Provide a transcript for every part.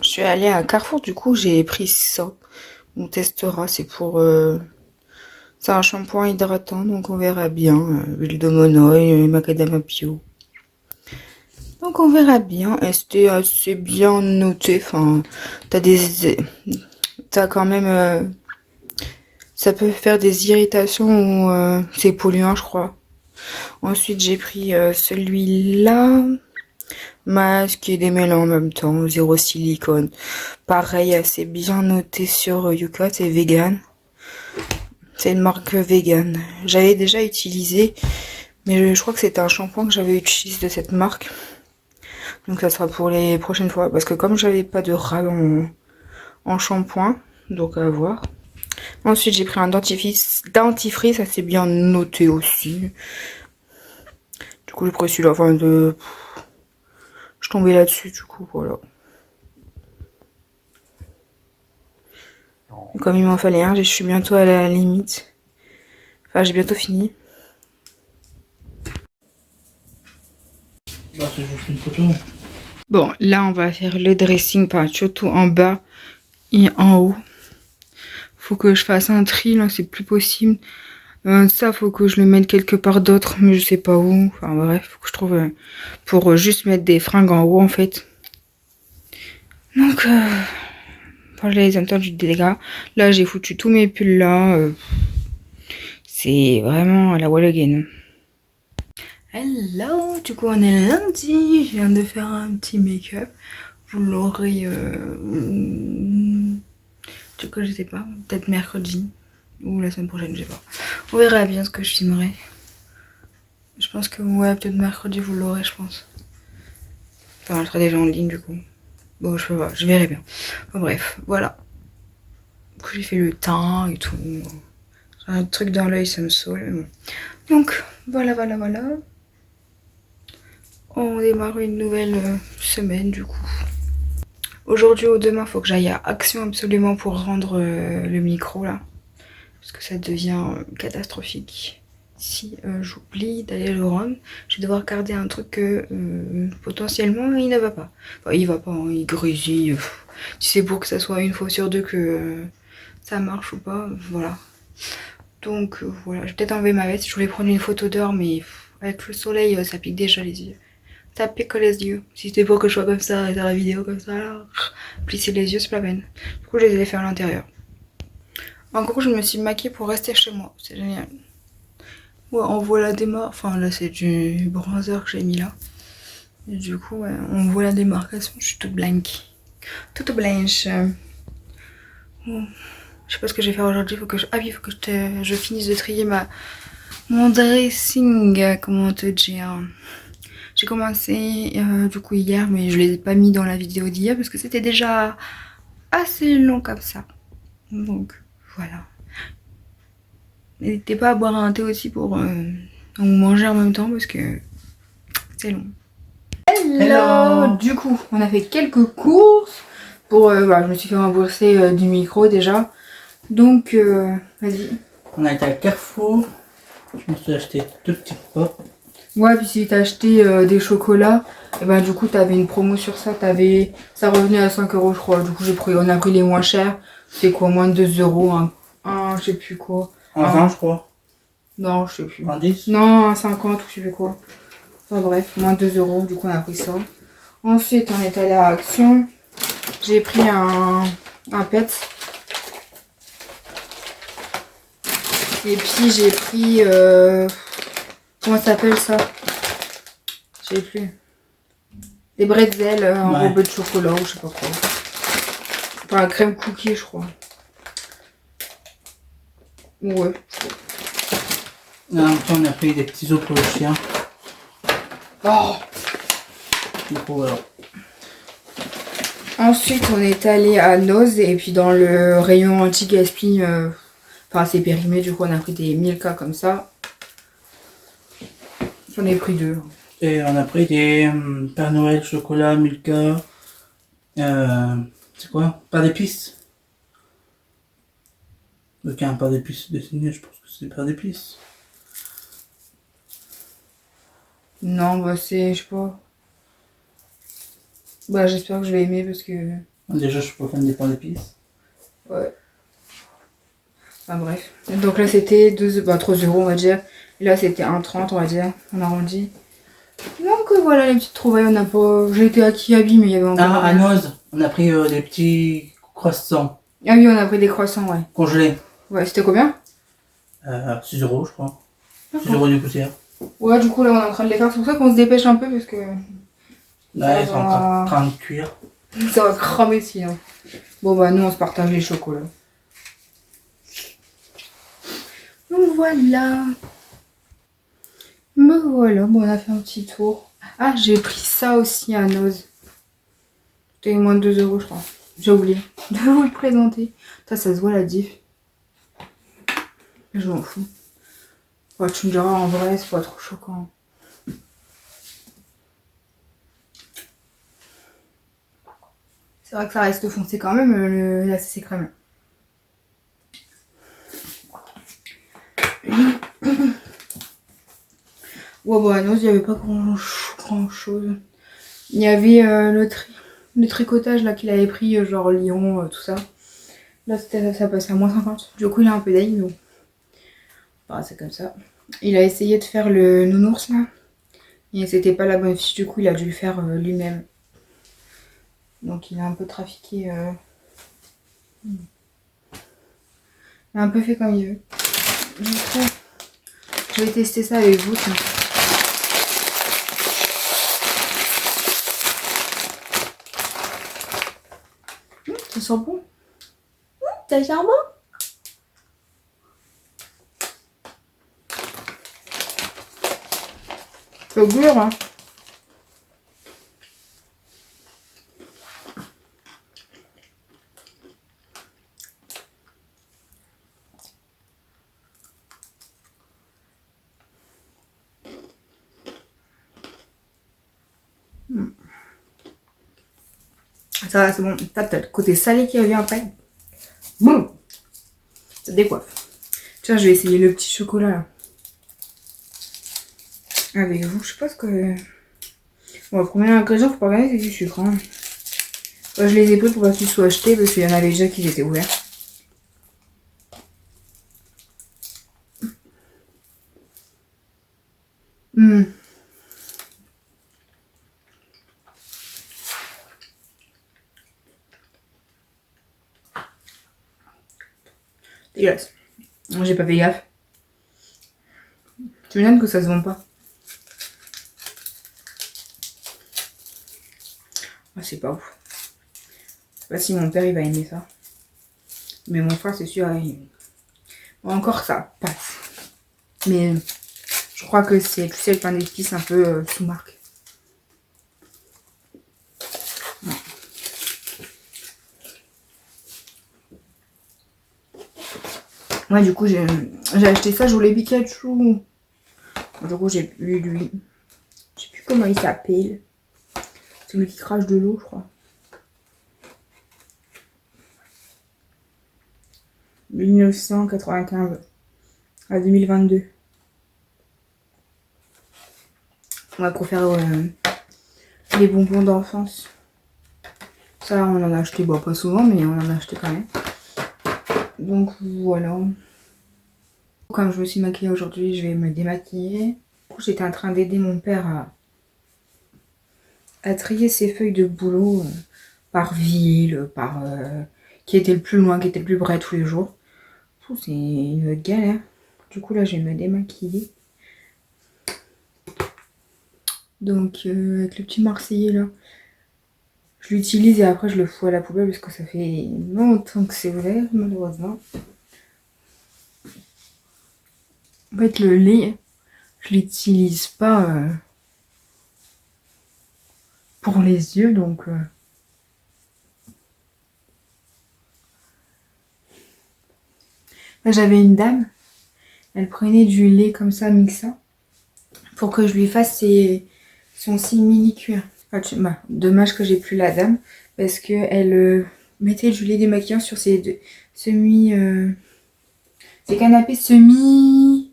je suis allée à Carrefour, du coup, j'ai pris ça. On testera, c'est pour... c'est un shampoing hydratant, donc on verra bien. Huile de monoï, macadamia bio. Donc on verra bien. Et c'était assez bien noté. Enfin, t'as des... T'as quand même... ça peut faire des irritations ou c'est polluant, je crois. Ensuite, j'ai pris celui-là. Masque et démêlant en même temps, zéro silicone. Pareil, assez bien noté sur Yuka, c'est vegan. C'est une marque vegan. J'avais déjà utilisé, mais je crois que c'était un shampoing que j'avais utilisé de cette marque. Donc ça sera pour les prochaines fois. Parce que comme j'avais pas de ras en shampoing, donc à voir. Ensuite, j'ai pris un dentifrice, ça c'est bien noté aussi. Du coup, j'ai pris celui-là, enfin de... Je tombais là-dessus, du coup, voilà. Comme il m'en fallait un, je suis bientôt à la limite. Enfin, j'ai bientôt fini. Bah, c'est juste une photo. Bon, là, on va faire le dressing, par surtout en bas et en haut. Faut que je fasse un tri, là, c'est plus possible. Ça, faut que je le mette quelque part d'autre, mais je sais pas où. Enfin, bref, faut que je trouve pour juste mettre des fringues en haut, en fait. Donc, pour les du dégât, là, j'ai foutu tous mes pulls là. C'est vraiment la wall again. Hello, du coup on est lundi, je viens de faire un petit make-up. Vous l'aurez, du coup je sais pas, peut-être mercredi ou la semaine prochaine, je sais pas. On verra bien ce que je filmerai. Je pense que ouais, peut-être mercredi vous l'aurez, je pense. Enfin, elle sera déjà en ligne du coup. Bon, je sais pas, je verrai bien. Bon, bref, voilà. Du coup j'ai fait le teint et tout. J'ai un truc dans l'œil, ça me saoule. Mais bon. Donc voilà, voilà, voilà. On démarre une nouvelle semaine du coup. Aujourd'hui ou demain, faut que j'aille à Action absolument pour rendre le micro là. Parce que ça devient catastrophique. Si j'oublie d'aller le rendre, je vais devoir garder un truc que potentiellement il ne va pas. Enfin, il va pas, hein, il grésille. Si c'est pour que ça soit une fois sur deux que ça marche ou pas, voilà. Donc voilà, je vais peut-être enlever ma veste. Je voulais prendre une photo dehors, mais avec le soleil, ça pique déjà les yeux. Ça pique les yeux. Si c'était pour que je sois comme ça et faire la vidéo comme ça, là, plisser les yeux, c'est pas la peine. Du coup, je les ai fait à l'intérieur. En gros, je me suis maquillée pour rester chez moi. C'est génial. Ouais, on voit la démarcation. Enfin, là, c'est du bronzer que j'ai mis là. Et du coup, ouais, on voit la démarcation. Je suis toute blanche. Toute blanche. Bon. Je sais pas ce que je vais faire aujourd'hui. Faut que je... Ah oui, faut que je finisse de trier mon dressing. Comment te dire? J'ai commencé du coup hier, mais je les ai pas mis dans la vidéo d'hier parce que c'était déjà assez long comme ça. Donc voilà. N'hésitez pas à boire un thé aussi pour manger en même temps parce que c'est long. Hello. Du coup, on a fait quelques courses pour. Voilà, je me suis fait rembourser du micro déjà. Donc vas-y. On a été à Carrefour. Je me suis acheté deux petits pots. Ouais, puis si t'as acheté des chocolats, et ben du coup t'avais une promo sur ça, ça revenait à 5 € je crois. Du coup on a pris les moins chers. C'est quoi, moins de 2 €, je sais plus quoi. Un 20 je crois. Non, je sais plus. Un 10. Non, un 50 ou je sais plus quoi. Enfin bref, moins de 2 €, du coup on a pris ça. Ensuite on est allé à Action. J'ai pris un pet. Et puis j'ai pris comment ça s'appelle ça? Je sais plus. Des bretzels enrobés de chocolat ou je sais pas quoi. Enfin, crème cookie, je crois. Ouais. Et en même temps, on a pris des petits os pour le chien. Oh. Du coup, voilà. Ensuite, on est allé à Noz et puis dans le rayon anti-gaspi, enfin c'est périmé, du coup on a pris des Milka comme ça. J'en ai pris deux. Et on a pris des Père Noël, chocolat, Milka. C'est quoi? Pas d'épices. Donc il y a un pain d'épices dessiné, je pense que c'est pain d'épices. Non, bah c'est, je sais pas. Bah j'espère que je vais aimer parce que Déjà, je suis pas fan des pains d'épices. Ouais. Enfin bref. Donc là c'était 3 euros on va dire. Et là c'était 1,30 on va dire. On arrondit. Donc voilà les petites trouvailles. On a pas. J'ai été à Kiabi mais il y avait encore. Ah, à Noz, on a pris des petits croissants Ah oui on a pris des croissants ouais. congelés. Ouais c'était combien 6 euros, je crois. 6 D'accord. euros du poussière. Ouais du coup là on est en train de les faire. C'est pour ça qu'on se dépêche un peu parce que Là, ils sont en train de cuire. ça va cramer sinon. Bon bah nous on se partage les chocolats. Donc voilà. Me voilà, bon on a fait un petit tour. Ah j'ai pris ça aussi à Noz. C'était moins de 2 euros je crois. J'ai oublié de vous le présenter. Ça se voit la diff. Je m'en fous. Ouais, tu me diras en vrai c'est pas trop choquant. C'est vrai que ça reste foncé quand même la CC crème. Ouais bah à Noz il n'y avait pas grand chose. Il y avait le tricotage là qu'il avait pris, genre Lyon, tout ça. Là ça passait à moins 50. Du coup il a un peu d'ail, donc bah, c'est comme ça. Il a essayé de faire le nounours là. Et c'était pas la bonne fiche, du coup il a dû le faire lui-même. Donc il a un peu trafiqué. Il a un peu fait comme il veut. Du coup, je vais tester ça avec vous. Tiens. Ça sent bon. Ça sent bon. C'est dur, hein. Ça va, c'est bon. T'as le côté salé qui revient après. Boum. Ça décoiffe. Tiens, je vais essayer le petit chocolat là. Avec vous, je sais pas ce que... Bon, le premier ingrédient, faut pas regarder, c'est du sucre. Hein. Moi, je les ai pris pour pas qu'ils soient achetés parce qu'il y en avait déjà qui étaient ouverts. Dégueulasse. J'ai pas fait gaffe. Tu m'étonnes que ça se vend pas. Ah, c'est pas ouf. Je sais pas si mon père il va aimer ça. Mais mon frère c'est sûr. Bon, encore ça passe. Mais je crois que c'est, tu sais, le pain d'épices un peu sous marque. Ouais. Ouais, du coup j'ai acheté ça, je voulais Pikachu. Du coup j'ai eu lui. Je sais plus comment il s'appelle. Celui qui crache de l'eau, je crois. 1995 à 2022. Ouais, pour faire les bonbons d'enfance. Ça, on en a acheté, bon, pas souvent, mais on en a acheté quand même. Donc voilà. Comme je me suis maquillée aujourd'hui, je vais me démaquiller. Du coup, j'étais en train d'aider mon père à trier ses feuilles de boulot par ville, par qui était le plus loin, qui était le plus près tous les jours. C'est une galère. Du coup, là, je vais me démaquiller. Donc, avec le petit Marseillais là, je l'utilise et après je le fous à la poubelle parce que ça fait longtemps que c'est ouvert, malheureusement. En fait, le lait, je l'utilise pas pour les yeux, donc... J'avais une dame, elle prenait du lait comme ça, mixa, pour que je lui fasse son simili-cuir. Bah, dommage que j'ai plus la dame, parce que elle mettait du lait démaquillant sur ses ses canapés semi-cuir.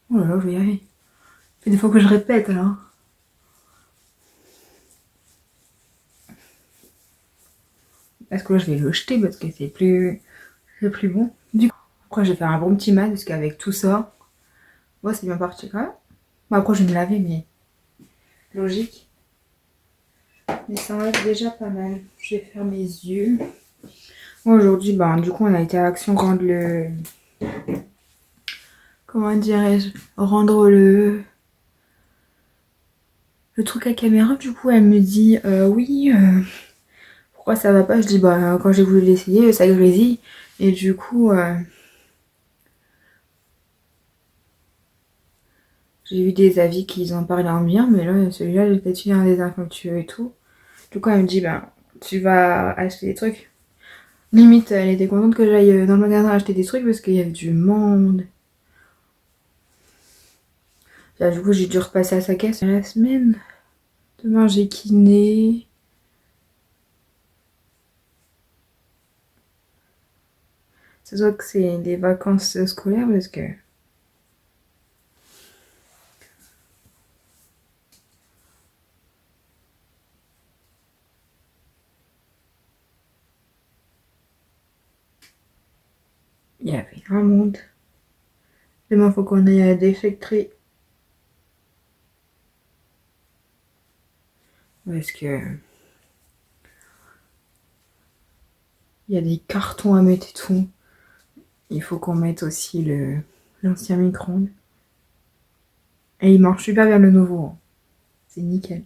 Oh là là, je vais y arriver. Ça fait des fois que je répète, alors. Parce que là, je vais le jeter parce que c'est plus bon. Du coup, après, je vais faire un bon petit mat parce qu'avec tout ça, ouais, c'est bien parti quand même. Bon, après, je vais me laver, mais logique. Mais ça enlève déjà pas mal. Je vais faire mes yeux. Moi, aujourd'hui, ben, du coup, on a été à Action rendre le... Comment dirais-je? Rendre le truc à caméra. Du coup, elle me dit, oui, pourquoi ça va pas? Je dis, bah, quand j'ai voulu l'essayer, ça grésille. Et du coup, j'ai vu des avis qui en parlaient en bien, mais là, celui-là, il était un désinfectueux et tout. Du coup, elle me dit, ben, tu vas acheter des trucs. Limite, elle était contente que j'aille dans le magasin acheter des trucs parce qu'il y avait du monde. Là, du coup, j'ai dû repasser à sa caisse la semaine. Demain, j'ai kiné. Ça se voit que c'est des vacances scolaires parce que... Il y avait un monde. Demain, faut qu'on aille à la déchetterie. Parce que... Il y a des cartons à mettre et tout. Il faut qu'on mette aussi l'ancien micro-ondes. Et il marche super bien le nouveau. Hein. C'est nickel.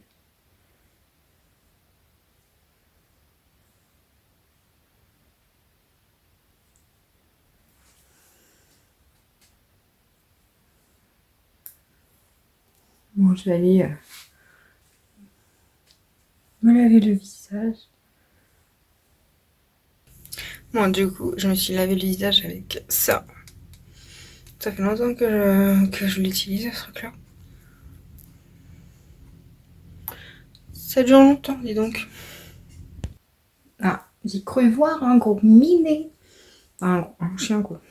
Bon, je vais aller me laver le visage. Bon, du coup, je me suis lavé le visage avec ça. Ça fait longtemps que je l'utilise, ce truc-là. Ça dure longtemps, dis donc. Ah, j'ai cru voir un gros minet. Enfin, un chien, quoi.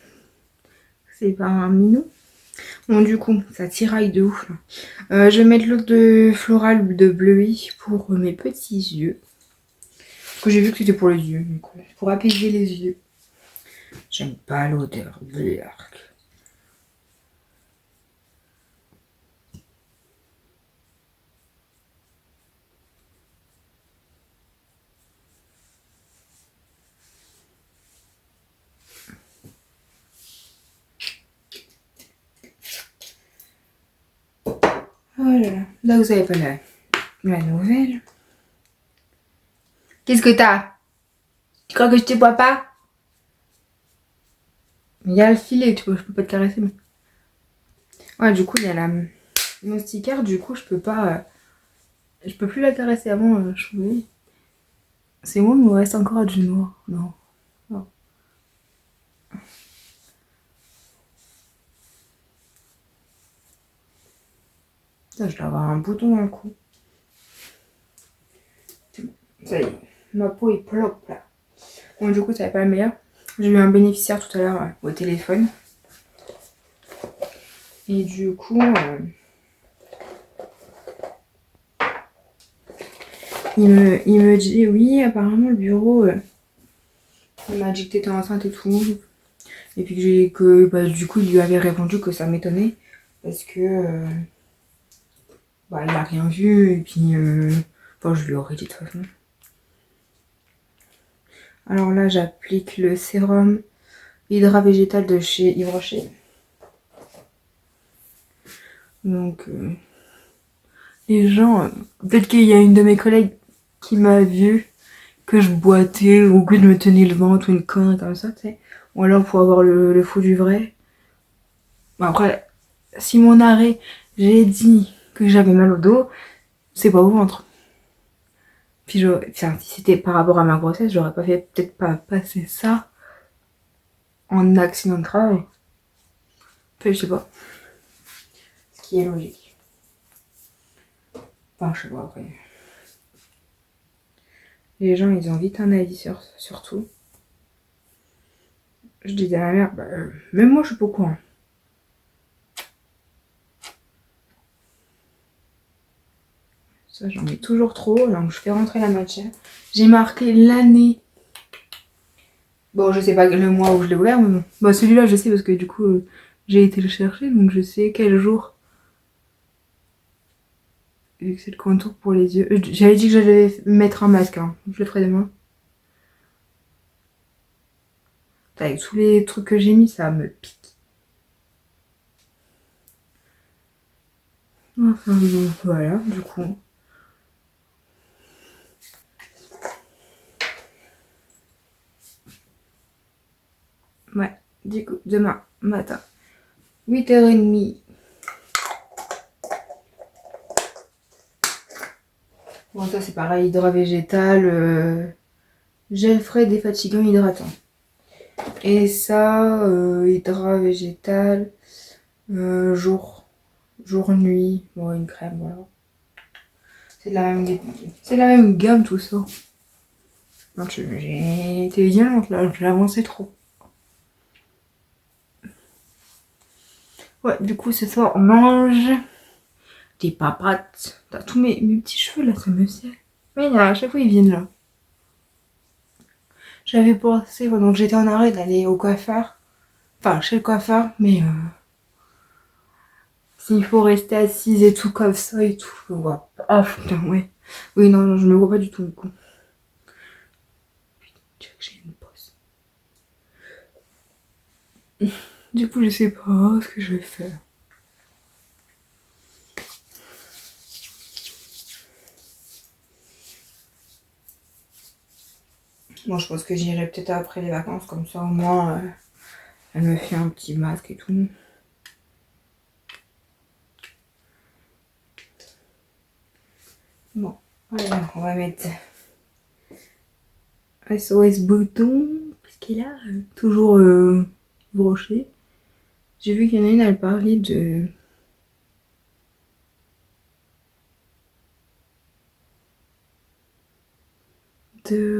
C'est pas un minou. Bon, du coup, ça tiraille de ouf. Là. Je vais mettre l'eau de floral de bleuie pour mes petits yeux. Parce que j'ai vu que c'était pour les yeux, du coup. Pour apaiser les yeux. J'aime pas l'odeur. Oh là là. Là, vous avez pas la nouvelle. Qu'est-ce que t'as? Tu crois que je te vois pas? Il y a le filet, tu vois, je peux pas te caresser. Mais... Ouais, du coup, il y a la moustiquaire, du coup, je peux pas... je peux plus la caresser avant, je pouvais. C'est moi, il me reste encore du noir. Non. Non. Putain, je dois avoir un bouton dans le cou. Ça y est, ma peau est plop là. Bon, du coup, ça va pas le meilleur. J'ai eu un bénéficiaire tout à l'heure au téléphone. Et du coup, il me dit oui, apparemment le bureau, il m'a dit que t'étais enceinte et tout. Et puis du coup, il lui avait répondu que ça m'étonnait. Parce que il a rien vu. Et puis, je lui aurais dit de toute façon. Alors là, j'applique le sérum Hydra végétal de chez Yves Rocher. Donc, les gens, peut-être qu'il y a une de mes collègues qui m'a vu que je boitais ou que je me tenais le ventre ou une connerie comme ça, tu sais. Ou alors pour avoir le fou du vrai. Bon, après, si mon arrêt, j'ai dit que j'avais mal au dos, c'est pas au ventre. Puis si c'était par rapport à ma grossesse, j'aurais pas fait, peut-être pas passer ça en accident de travail. Enfin, je sais pas. Ce qui est logique. Enfin, je sais pas après. Les gens, ils ont vite un avis sur tout. Je disais à ma mère, même moi, je suis pas au courant. Ça, j'en mets toujours trop, donc je fais rentrer la matière. J'ai marqué l'année Bon, je sais pas le mois où je l'ai ouvert, mais bon. Bon, celui-là, je sais parce que du coup, j'ai été le chercher, donc je sais quel jour. Vu que c'est le contour pour les yeux. J'avais dit que j'allais mettre un masque, hein. Je le ferai demain. Avec tous les trucs que j'ai mis, ça me pique. Enfin, bon, voilà, du coup. Ouais, du coup, demain matin, 8h30. Bon, ça c'est pareil, hydra végétal, gel frais défatigant hydratant. Et ça, hydra végétal, jour, nuit, bon, une crème, voilà. C'est de la même gamme tout ça. J'ai été violente là, j'ai avancé trop. Ouais, du coup, ce soir, on mange des papates. T'as tous mes petits cheveux là, ça me sert. Mais là, à chaque fois, ils viennent là. J'avais pensé, pendant que j'étais en arrêt, d'aller au coiffeur. Enfin, chez le coiffeur, mais s'il faut rester assise et tout comme ça et tout, je vois pas. Ah putain, ouais. Oui, non, non, je me vois pas du tout, du coup. Putain, tu vois que j'ai une pause. Du coup, je sais pas ce que je vais faire. Bon, je pense que j'irai peut-être après les vacances, comme ça au moins, elle me fait un petit masque et tout. Bon, voilà, on va mettre SOS bouton, puisqu'il a toujours broché. J'ai vu qu'il y en a une, elle parlait de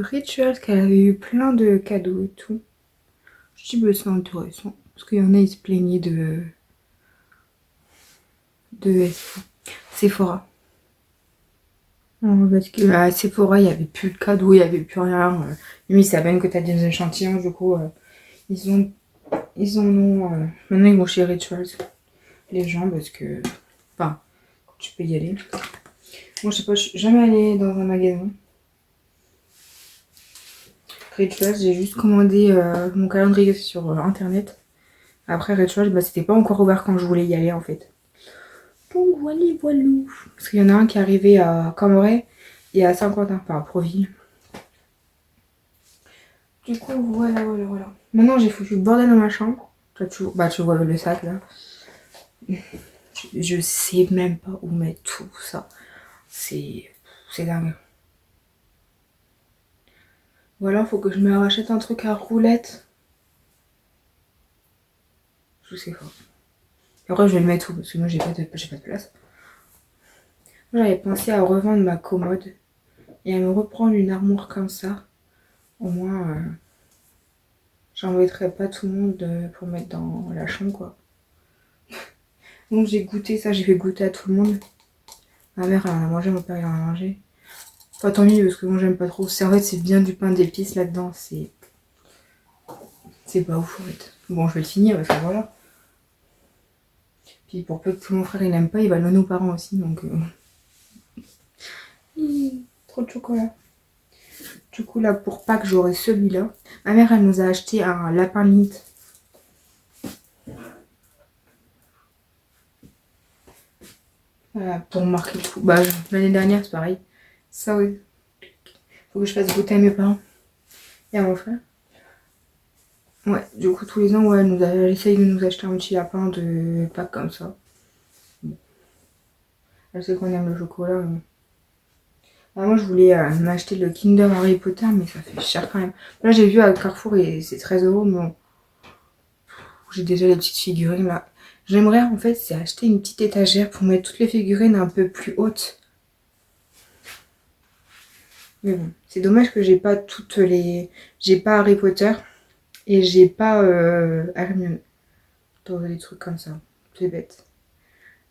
rituels, qu'elle avait eu plein de cadeaux et tout. Je dis, bah, c'est intéressant. Parce qu'il y en a, ils se plaignaient de Sephora. Parce que à Sephora, il n'y avait plus de cadeaux, il n'y avait plus rien. Limite, c'est à peine que tu as des échantillons, du coup, ils en ont. Maintenant, ils vont chez Rituals, les gens, parce que. Enfin, tu peux y aller. Moi, je sais pas, je suis jamais allée dans un magasin. Rituals, j'ai juste commandé mon calendrier sur internet. Après, Rituals, bah, c'était pas encore ouvert quand je voulais y aller en fait. Donc voilà, voilà. Parce qu'il y en a un qui est arrivé à Cambrai et à Saint-Quentin, enfin à Proville. Du coup, voilà, voilà, voilà. Maintenant, j'ai foutu le bordel dans ma chambre. Toi, tu vois le sac là. Je sais même pas où mettre tout ça. C'est dingue. Voilà, faut que je me rachète un truc à roulette. Je sais pas. Et après, je vais le mettre où parce que moi, j'ai pas de place. Moi, j'avais pensé à revendre ma commode et à me reprendre une armoire comme ça. Au moins, j'embêterai pas tout le monde pour mettre dans la chambre, quoi. Donc, j'ai goûté ça, j'ai fait goûter à tout le monde. Ma mère, elle en a mangé, mon père, il en a mangé. Pas tant mieux parce que moi, j'aime pas trop. En fait, c'est bien du pain d'épices là-dedans. C'est pas ouf, en fait. Bon, je vais le finir parce que voilà. Puis, pour peu que tout mon frère, il aime pas, il va le donner aux parents aussi, donc. Trop de chocolat. Du coup, là, pour Pâques, j'aurai celui-là. Ma mère, elle nous a acheté un lapin lit. Voilà, pour marquer le coup. Bah, l'année dernière, c'est pareil. Ça, oui. Faut que je fasse goûter à mes parents et à mon frère. Ouais, du coup, tous les ans, ouais, elle essaye de nous acheter un petit lapin de Pâques comme ça. Bon. Elle sait qu'on aime le chocolat. Ah, moi, je voulais m'acheter le Kinder Harry Potter, mais ça fait cher quand même. Là, j'ai vu à Carrefour et c'est 13 €, mais bon. J'ai déjà les petites figurines là. J'aimerais en fait, c'est acheter une petite étagère pour mettre toutes les figurines un peu plus hautes. Mais bon, c'est dommage que j'ai pas toutes les. J'ai pas Harry Potter et j'ai pas Hermione. Dans des trucs comme ça. C'est bête.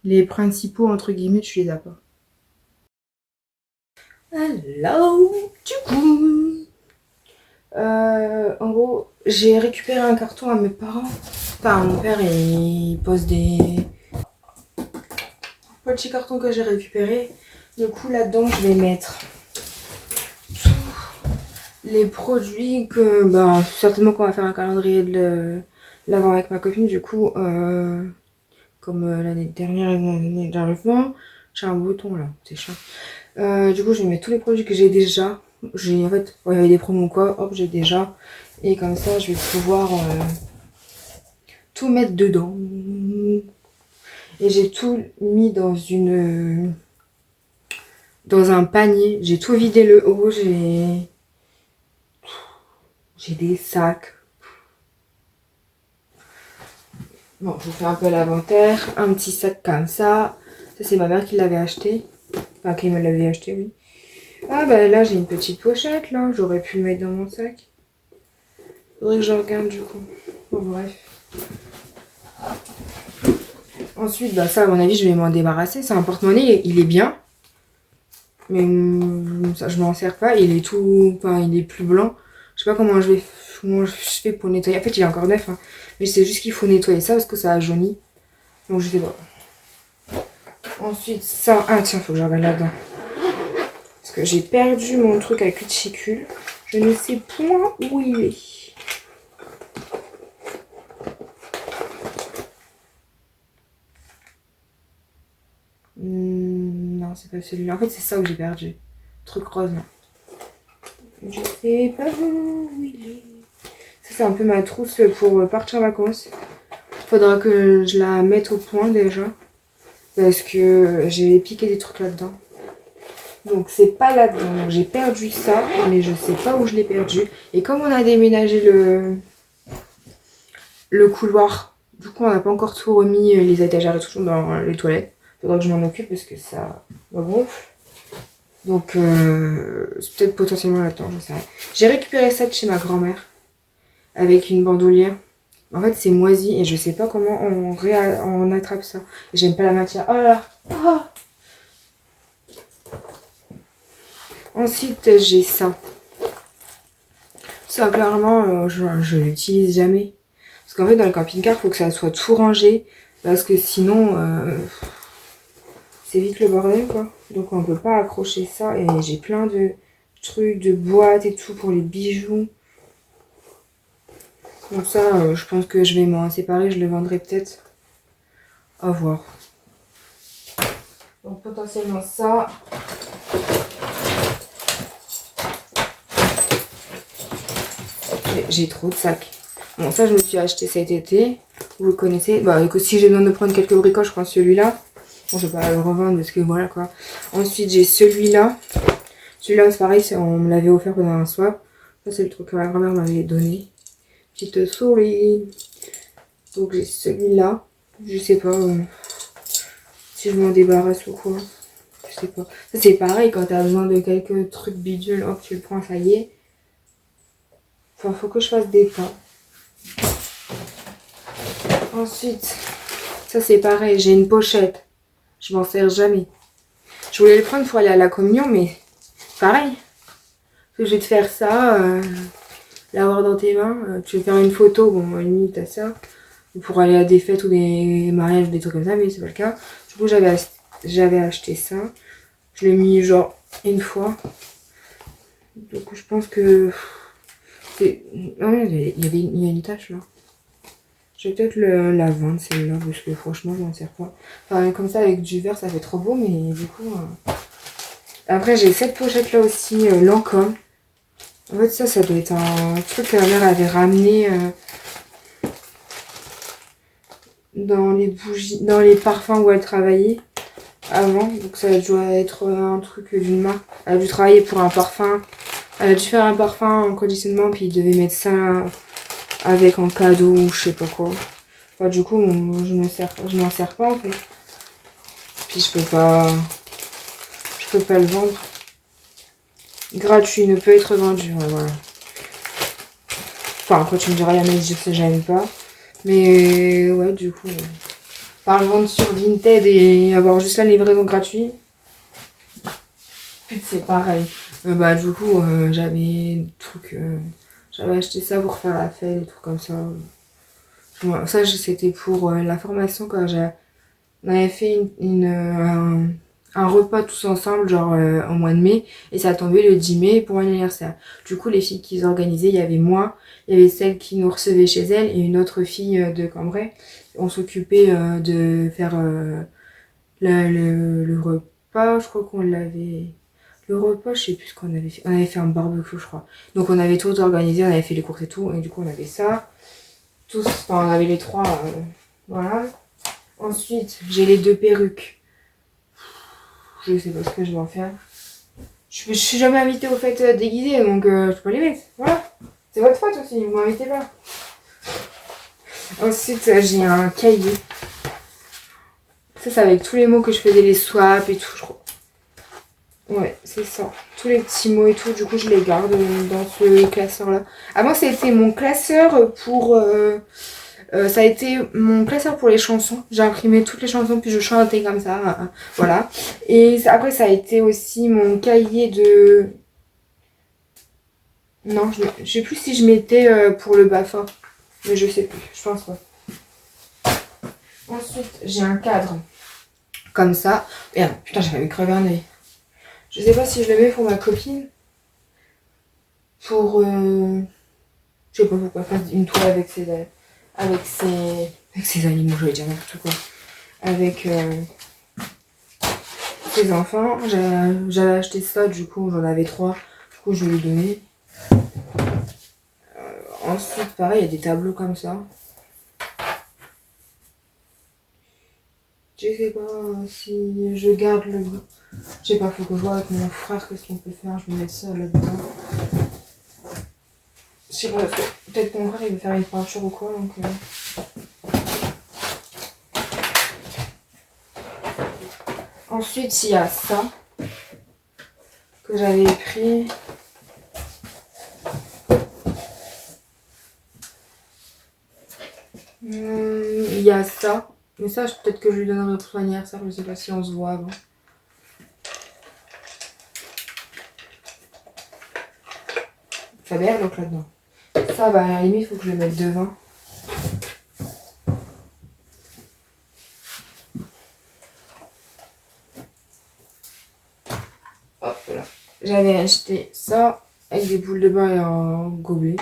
Les principaux, entre guillemets, tu les as pas. Hello, du coup. En gros, j'ai récupéré un carton à mes parents. Enfin, mon père, il pose des petits cartons que j'ai récupérés. Du coup, là-dedans, je vais mettre les produits que, certainement qu'on va faire un calendrier de l'avant avec ma copine. Du coup, comme l'année dernière et l'année d'avant, j'ai un bouton là, c'est chiant. Du coup, je vais mettre tous les produits que j'ai déjà. En fait, il y avait des promos quoi, hop, j'ai déjà. Et comme ça, je vais pouvoir tout mettre dedans. Et j'ai tout mis dans un panier. J'ai tout vidé le haut. J'ai des sacs. Bon, je vous fais un peu l'inventaire. Un petit sac comme ça. Ça, c'est ma mère qui l'avait acheté. Enfin, qui me l'avait acheté, oui. Ah, bah là, j'ai une petite pochette, là. J'aurais pu le mettre dans mon sac. Faudrait que je regarde, du coup. Bon, bref. Ensuite, ça, à mon avis, je vais m'en débarrasser. C'est un porte-monnaie, il est bien. Mais ça, je m'en sers pas. Il est tout... Enfin, il est plus blanc. Je sais pas comment je fais pour nettoyer. En fait, il est encore neuf. Hein. Mais c'est juste qu'il faut nettoyer ça parce que ça a jauni. Donc, je sais pas. Ensuite, ça... Ah, tiens, faut que je regarde là-dedans. Parce que j'ai perdu mon truc à cuticule. Je ne sais point où il est. Non, c'est pas celui-là. En fait, c'est ça que j'ai perdu. Le truc rose, là. Je sais pas où il est. Ça, c'est un peu ma trousse pour partir en vacances. Faudra que je la mette au point déjà. Parce que j'ai piqué des trucs là-dedans. Donc, c'est pas là-dedans. Donc, j'ai perdu ça. Mais je sais pas où je l'ai perdu. Et comme on a déménagé le couloir, du coup, on n'a pas encore tout remis les étagères et tout dans les toilettes. Faudra que je m'en occupe parce que ça me gonfle. Donc, c'est peut-être potentiellement là-dedans, je sais rien. J'ai récupéré ça de chez ma grand-mère avec une bandoulière. En fait, c'est moisi et je sais pas comment on attrape ça. J'aime pas la matière. Oh là là. Oh. Ensuite, j'ai ça. Ça, clairement, je l'utilise jamais. Parce qu'en fait, dans le camping-car, il faut que ça soit tout rangé. Parce que sinon, c'est vite le bordel, quoi. Donc, on peut pas accrocher ça. Et j'ai plein de trucs, de boîtes et tout pour les bijoux. Donc ça, je pense que je vais m'en séparer, je le vendrai peut-être. À voir. Donc potentiellement ça. J'ai trop de sacs. Bon, ça, je me suis acheté cet été. Vous le connaissez. Si j'ai besoin de prendre quelques bricoles, je prends celui-là. Bon, je vais pas le revendre parce que voilà, quoi. Ensuite, j'ai celui-là. Celui-là, c'est pareil, on me l'avait offert pendant un soir. Ça, c'est le truc que ma grand-mère m'avait donné. Petite souris. Donc j'ai celui-là. Je sais pas si je m'en débarrasse ou quoi. Je sais pas. Ça c'est pareil quand t'as besoin de quelques trucs bidules. Hop, tu le prends, ça y est. Enfin, faut que je fasse des pas. Ensuite, ça c'est pareil. J'ai une pochette. Je m'en sers jamais. Je voulais le prendre pour aller à la communion, mais pareil. Je vais te faire ça. L'avoir dans tes mains. Tu veux faire une photo. Bon, limite à ça. Pour aller à des fêtes ou des mariages, des trucs comme ça, mais c'est pas le cas. Du coup, j'avais acheté ça. Je l'ai mis genre une fois. Donc, je pense que... Non, il y a une tache là. Je vais peut-être la vendre celle-là, parce que franchement, je m'en sers pas. Enfin, comme ça, avec du verre, ça fait trop beau, mais du coup... Après, j'ai cette pochette-là aussi, Lancôme. En fait, ça doit être un truc que ma mère avait ramené... dans les bougies, dans les parfums où elle travaillait avant. Donc ça doit être un truc d'une marque. Elle a dû travailler pour un parfum. Elle a dû faire un parfum en conditionnement puis il devait mettre ça avec en cadeau ou je sais pas quoi. Enfin, du coup, je m'en sers pas en fait. Puis je peux pas le vendre. Gratuit, ne peut être vendu. Ouais, voilà. Enfin, après tu me diras, il y en a qui disent que j'aime pas. Mais ouais, du coup, par le vendre sur Vinted et avoir juste la livraison gratuite, c'est pareil. Du coup, j'avais J'avais acheté ça pour faire la fête, des trucs comme ça. Ça, c'était pour la formation quand on avait fait un repas tous ensemble, genre au mois de mai, et ça a tombé le 10 mai pour mon anniversaire. Du coup, les filles qui organisaient, il y avait moi, il y avait celle qui nous recevait chez elle et une autre fille de Cambrai. On s'occupait de faire le repas, je crois qu'on l'avait... Le repas, je sais plus ce qu'on avait fait. On avait fait un barbecue, je crois. Donc on avait tout organisé, on avait fait les courses et tout, et du coup on avait ça. Tous, enfin on avait les trois, voilà. Ensuite, j'ai les 2 perruques. Je sais pas ce que je vais en faire. Je suis jamais invitée aux fêtes déguisées, donc je peux les mettre. Voilà. C'est votre faute aussi, vous m'invitez pas. Ensuite, j'ai un cahier. Ça, c'est avec tous les mots que je faisais, les swaps et tout, je crois. Ouais, c'est ça. Tous les petits mots et tout, du coup, je les garde dans ce classeur-là. Avant, c'était mon classeur pour... ça a été mon classeur pour les chansons. J'ai imprimé toutes les chansons, puis je chantais comme ça. Voilà. Et après, ça a été aussi mon cahier de... Non, je sais plus si je mettais pour le BAFA. Mais je sais plus, je pense pas. Ensuite, j'ai un cadre. Comme ça. Merde, putain, j'avais crevé un œil. Je sais pas si je le mets pour ma copine. Pour... je sais pas pourquoi faire une toile avec ses animaux, je vais dire n'importe quoi. Avec ses enfants. J'avais acheté ça, du coup j'en avais 3. Du coup je vais lui donner. Ensuite, pareil, il y a des tableaux comme ça. Je sais pas si je garde le... Je sais pas, faut que je vois avec mon frère qu'est-ce qu'on peut faire. Je vais mettre ça là-dedans. Je sais pas, peut-être que mon frère il veut faire une peinture ou quoi, donc... Ensuite, il y a ça que j'avais pris. Il y a ça. Mais ça, peut-être que je lui donnerai pour son anniversaire. Je sais pas si on se voit avant. Faber, donc là-dedans. Ça, bah, à la limite, il faut que je le mette devant. Hop là. J'avais acheté ça avec des boules de bain et un gobelet.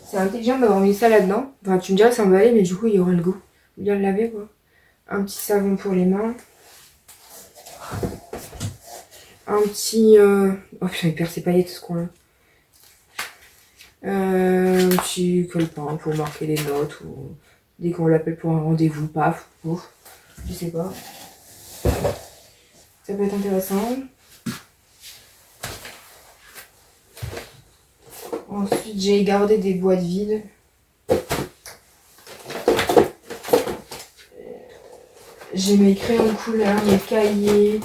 C'est intelligent d'avoir mis ça là-dedans. Enfin, tu me diras, ça va aller, mais du coup, il y aura le goût. Bien le laver, quoi. Un petit savon pour les mains. Un petit... Oh putain, il perd ses paillettes, ce coin-là. Un petit collepin pour marquer les notes ou dès qu'on l'appelle pour un rendez-vous, paf, ouf, je sais pas. Ça peut être intéressant. Ensuite, j'ai gardé des boîtes vides. J'ai mes crayons de couleur, mes cahiers,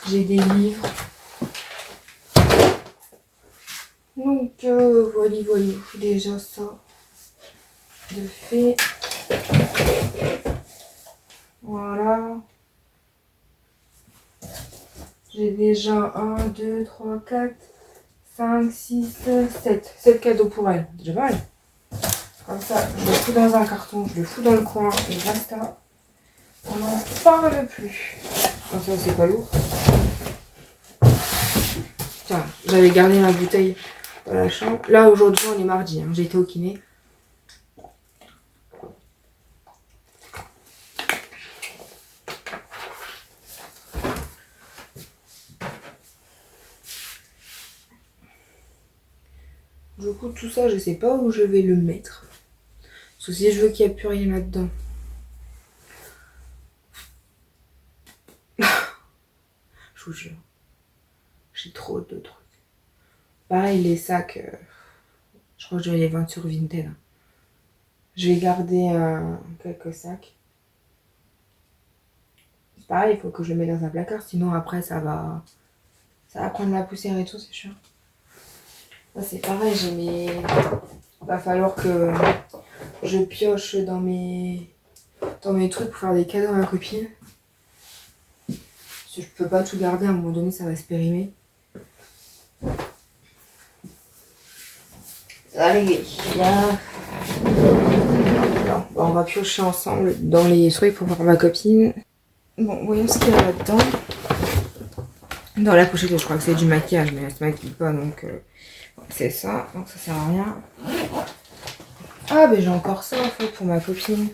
j'ai des livres. Donc, voilà, déjà ça de fait. Voilà. J'ai déjà 1, 2, 3, 4, 5, 6, 7. 7 cadeaux pour elle. Déjà pas mal. Comme ça, je le fous dans un carton, je le fous dans le coin et basta. On n'en parle plus. Comme ça, c'est pas lourd. Tiens, j'avais gardé ma bouteille dans la chambre. Là, aujourd'hui, on est mardi. Hein. J'ai été au kiné. Du coup, tout ça, je sais pas où je vais le mettre. Parce que si je veux qu'il n'y ait plus rien là-dedans. Je vous jure. J'ai trop de trucs. Pareil, les sacs. Je crois que je vais les vendre sur Vinted. Je vais garder quelques sacs. C'est pareil, il faut que je le mette dans un placard. Sinon, après, ça va prendre la poussière et tout, c'est chiant. Là, c'est pareil, j'ai mes... Va falloir que je pioche dans mes trucs pour faire des cadeaux à ma copine. Parce que je peux pas tout garder, à un moment donné, ça va se périmer. Allez, là. Alors, on va piocher ensemble dans les trucs pour voir ma copine. Bon, voyons ce qu'il y a là-dedans. Dans la pochette, je crois que c'est du maquillage, mais elle se maquille pas, donc c'est ça. Donc ça sert à rien. Ah, ben j'ai encore ça en fait pour ma copine.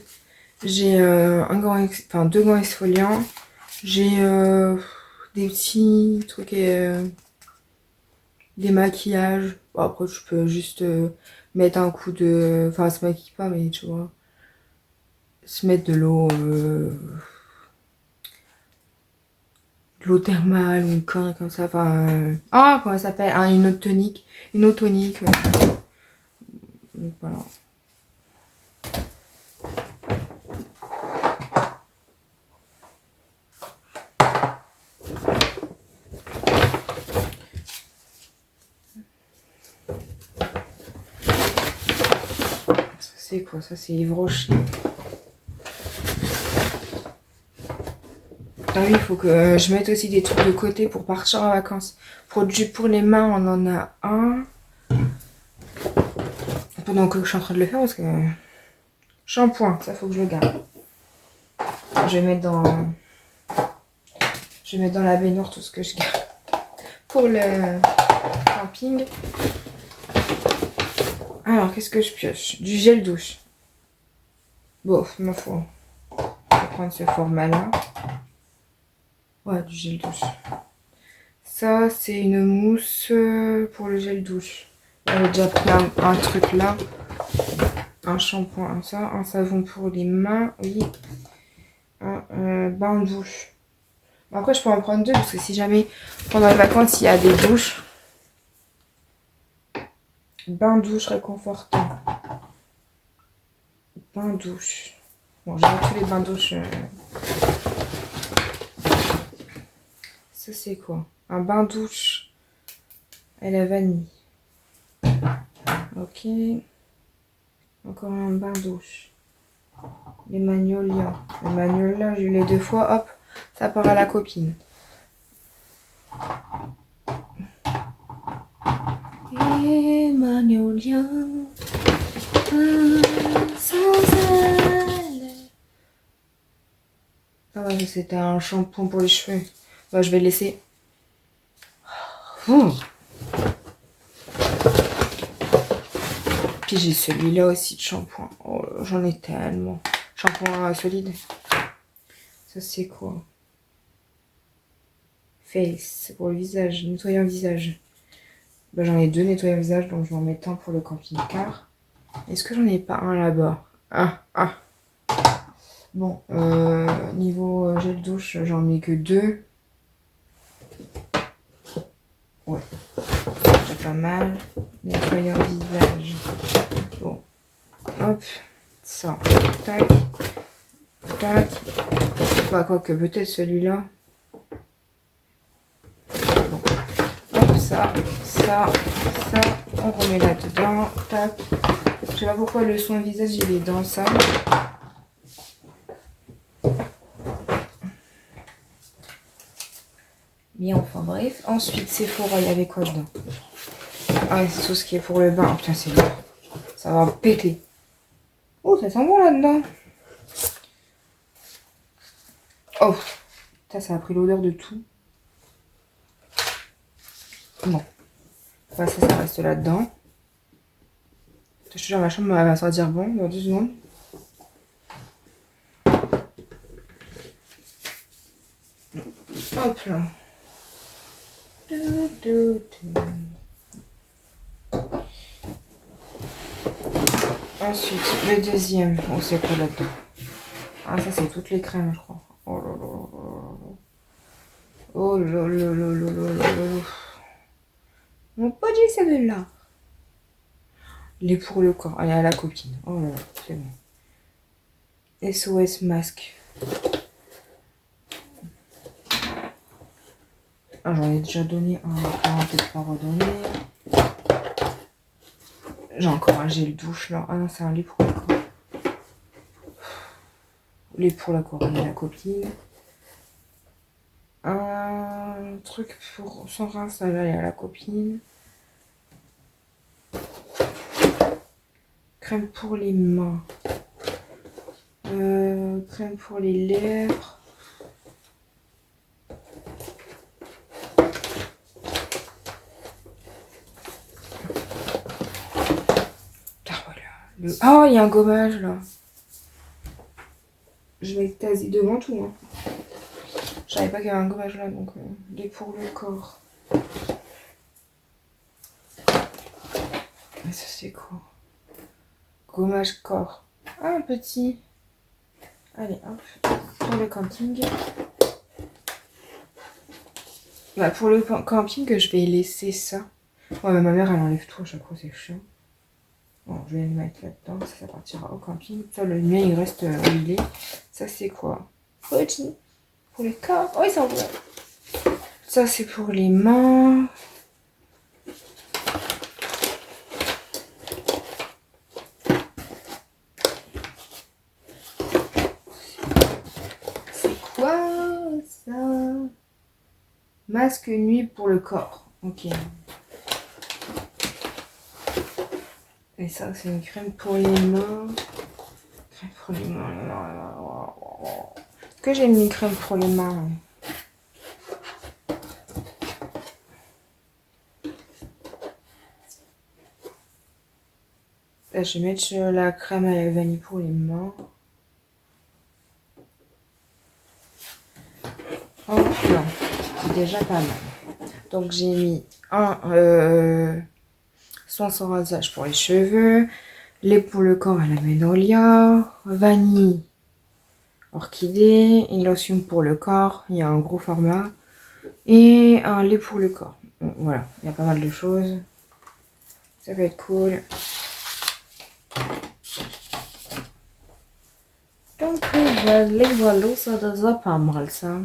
J'ai deux gants exfoliants. J'ai des petits trucs et des maquillages. Bon, après, tu peux juste mettre un coup de... Enfin, elle se maquille pas, mais tu vois. Se mettre de l'eau thermale ou une connerie comme ça. Enfin, ah, comment ça s'appelle? Une eau tonique. Une eau tonique. Donc voilà. C'est quoi ça? C'est Yves Rocher. Ah oui, il faut que je mette aussi des trucs de côté pour partir en vacances. Produit pour les mains, on en a un. Pendant que je suis en train de le faire, parce que... Shampoing, ça faut que je le garde. Je vais mettre dans la baignoire tout ce que je garde. Pour le camping. Alors, qu'est-ce que je pioche? Du gel douche. Bon, ma foi. Je vais prendre ce format-là. Ouais, du gel douche. Ça, c'est une mousse pour le gel douche. J'avais déjà pris un truc là. Un shampoing, ça. Un savon pour les mains, oui. Un bain de douche. Après, je peux en prendre deux parce que si jamais pendant les vacances il y a des douches. Bain douche réconfortant. Bain douche. Bon, j'ai tous les bains douche. Ça, c'est quoi? Un bain douche à la vanille. Ok. Encore un bain douche. Les magnolias. Les magnolias, j'ai eu les 2 fois. Hop, ça part à la copine. Les magnolias. Ah ouais, c'était un shampoing pour les cheveux. Bah, je vais le laisser. Puis j'ai celui-là aussi de shampoing. Oh, j'en ai tellement. Shampoing solide. Ça, c'est quoi? Face, c'est pour le visage. Nettoyant visage. Bah, j'en ai 2 nettoyants visage, donc je vais en mettre un pour le camping-car. Est-ce que j'en ai pas un là-bas? Ah. Bon, niveau gel douche, j'en mets que 2. Ouais, c'est pas mal. Nettoyant visage. Bon, hop, ça. Tac, tac. Bah, quoi que peut-être celui-là. Bon. Hop, ça. On remet là-dedans. Tac. Je sais pas pourquoi le soin visage il est dans ça. Mais enfin bref. Ensuite, Sephora, il y avait quoi dedans? Ah, c'est tout ce qui est pour le bain. Oh, putain, c'est lourd. Ça va péter. Oh, ça sent bon là-dedans. Oh, putain, ça a pris l'odeur de tout. Bon. Enfin, ça reste là-dedans. Je te jure, ma chambre va sortir bon dans 2 secondes. Hop là. Ensuite, le deuxième. Oh, c'est quoi là-dedans? Ah, ça, c'est toutes les crèmes, je crois. Oh là là là. Oh là là là là là là. Mon pas dit celle-là. Les pour le corps. Allez, à la copine. Oh là là, c'est bon. SOS masque. Ah, j'en ai déjà donné un. On va peut-être pas redonner. J'ai encore un gel douche là. Ah non, c'est un lait pour le corps. Lait pour la corps. Allez, la copine. Un truc pour sans rince. Allez, à la copine. crème pour les mains. Crème pour les lèvres. Oh, il y a un gommage là. Je vais extasier devant tout. Hein. Je savais pas qu'il y avait un gommage là, donc il est pour le corps. Mais ça c'est quoi? Gommage corps. Ah, un petit. Allez, hop. Pour le camping. Bah, pour le camping, je vais laisser ça. Ouais, mais ma mère, elle enlève tout à chaque fois, c'est chiant. Bon, je vais le mettre là-dedans, ça partira au camping. Ça, le mien, il reste où il est. Ça, c'est quoi? Petit. Pour les corps. Oh, ils sont bons. Ça, c'est pour les mains. C'est quoi ça? Masque nuit pour le corps. Ok. Et ça, c'est une crème pour les mains. Crème pour les mains. Est-ce que j'ai mis une crème pour les mains? Là, je vais mettre la crème à la vanille pour les mains. Oh non, c'est déjà pas mal. Donc j'ai mis un soin sans rasage pour les cheveux, lait pour le corps à la magnolia, vanille, orchidée, une lotion pour le corps, il y a un gros format, et un lait pour le corps. Bon, voilà, il y a pas mal de choses. Ça va être cool. Donc voilà, ça doit pas mal ça.